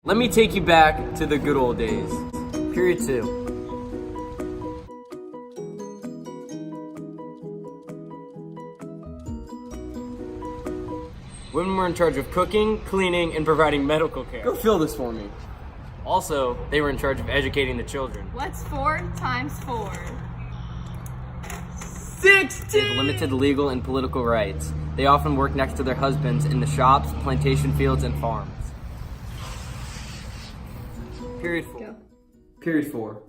Let me take you back to the good old days. Period 2. Women were in charge of cooking, cleaning, and providing medical care. Go fill this for me. Also, they were in charge of educating the children. What's 4 times 4? 60! They have limited legal and political rights. They often work next to their husbands in the shops, plantation fields, and farms. Period 4. Go. Period 4.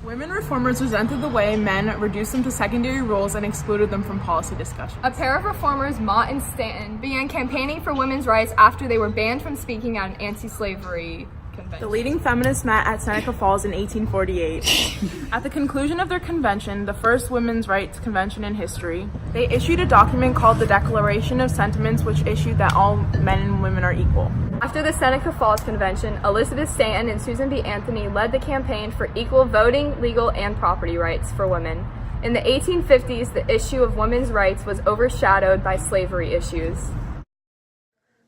Women reformers resented the way men reduced them to secondary roles and excluded them from policy discussions. A pair of reformers, Mott and Stanton, began campaigning for women's rights after they were banned from speaking at an anti-slavery convention. The leading feminists met at Seneca Falls in 1848. At the conclusion of their convention, the first women's rights convention in history, they issued a document called the Declaration of Sentiments, which issued that all men and women are equal. After the Seneca Falls Convention, Elizabeth Stanton and Susan B. Anthony led the campaign for equal voting, legal, and property rights for women. In the 1850s, the issue of women's rights was overshadowed by slavery issues.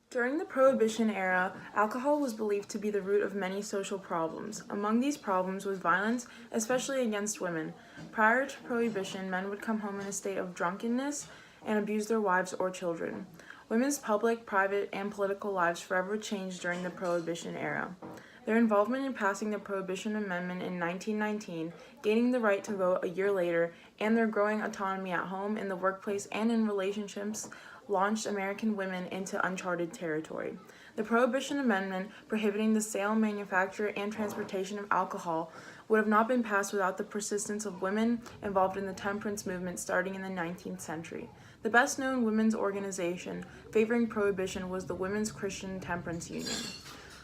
During the Prohibition era, alcohol was believed to be the root of many social problems. Among these problems was violence, especially against women. Prior to Prohibition, men would come home in a state of drunkenness and abuse their wives or children. Women's public, private, and political lives forever changed during the Prohibition era. Their involvement in passing the Prohibition Amendment in 1919, gaining the right to vote a year later, and their growing autonomy at home, in the workplace, and in relationships launched American women into uncharted territory. The Prohibition Amendment, prohibiting the sale, manufacture, and transportation of alcohol, would have not been passed without the persistence of women involved in the temperance movement starting in the 19th century. The best-known women's organization favoring prohibition was the Women's Christian Temperance Union.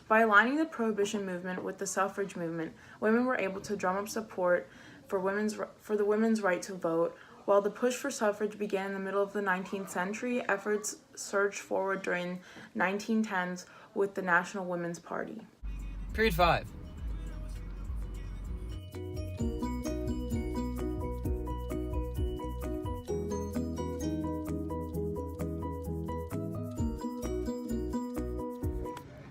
By aligning the prohibition movement with the suffrage movement, women were able to drum up support for the women's right to vote. While the push for suffrage began in the middle of the 19th century, efforts surged forward during 1910s with the National Women's Party. Period 5.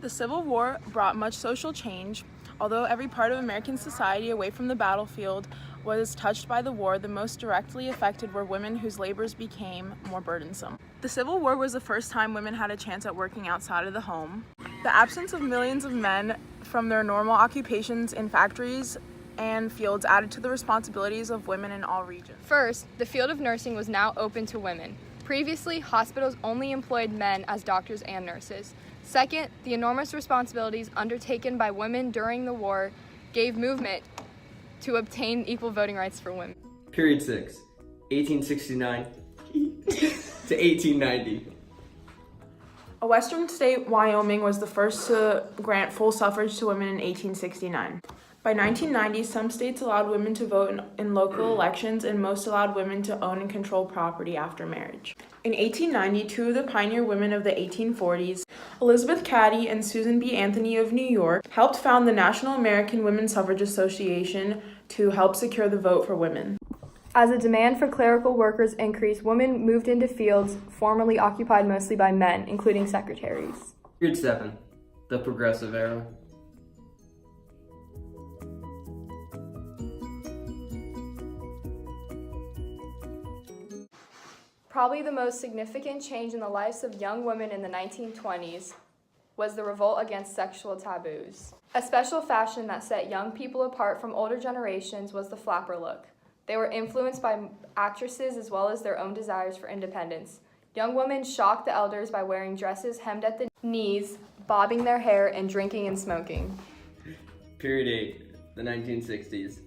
The Civil War brought much social change. Although every part of American society away from the battlefield was touched by the war, the most directly affected were women whose labors became more burdensome. The Civil War was the first time women had a chance at working outside of the home. The absence of millions of men from their normal occupations in factories and fields added to the responsibilities of women in all regions. First, the field of nursing was now open to women. Previously, hospitals only employed men as doctors and nurses. Second, the enormous responsibilities undertaken by women during the war gave movement to obtain equal voting rights for women. Period 6. 1869 to 1890. A western state, Wyoming, was the first to grant full suffrage to women in 1869. By 1990, some states allowed women to vote in local elections, and most allowed women to own and control property after marriage. In 1890, two of the pioneer women of the 1840s, Elizabeth Cady and Susan B. Anthony of New York, helped found the National American Women's Suffrage Association to help secure the vote for women. As the demand for clerical workers increased, women moved into fields formerly occupied mostly by men, including secretaries. Period 7. The Progressive Era. Probably the most significant change in the lives of young women in the 1920s was the revolt against sexual taboos. A special fashion that set young people apart from older generations was the flapper look. They were influenced by actresses as well as their own desires for independence. Young women shocked the elders by wearing dresses hemmed at the knees, bobbing their hair, and drinking and smoking. Period 8. The 1960s.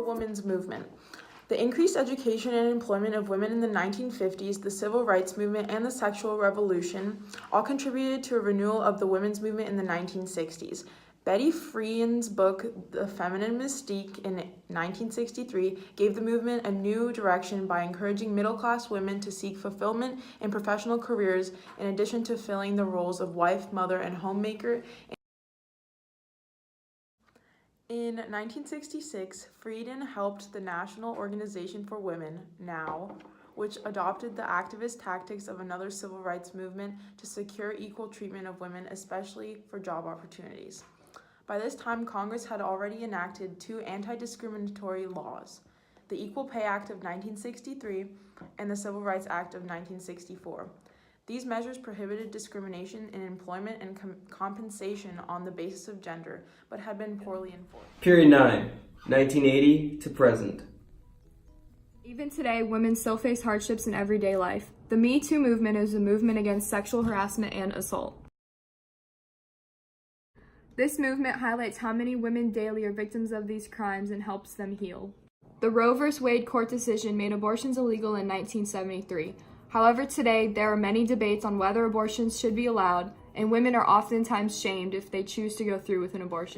Women's movement. The increased education and employment of women in the 1950s, the civil rights movement, and the sexual revolution all contributed to a renewal of the women's movement in the 1960s. Betty Friedan's book, The Feminine Mystique, in 1963, gave the movement a new direction by encouraging middle-class women to seek fulfillment in professional careers in addition to filling the roles of wife, mother, and homemaker In 1966, Frieden helped the National Organization for Women, NOW, which adopted the activist tactics of another civil rights movement to secure equal treatment of women, especially for job opportunities. By this time, Congress had already enacted 2 anti-discriminatory laws, the Equal Pay Act of 1963 and the Civil Rights Act of 1964. These measures prohibited discrimination in employment and compensation on the basis of gender, but had been poorly enforced. Period 9, 1980 to present. Even today, women still face hardships in everyday life. The Me Too movement is a movement against sexual harassment and assault. This movement highlights how many women daily are victims of these crimes and helps them heal. The Roe v. Wade court decision made abortions illegal in 1973. However, today, there are many debates on whether abortions should be allowed, and women are oftentimes shamed if they choose to go through with an abortion.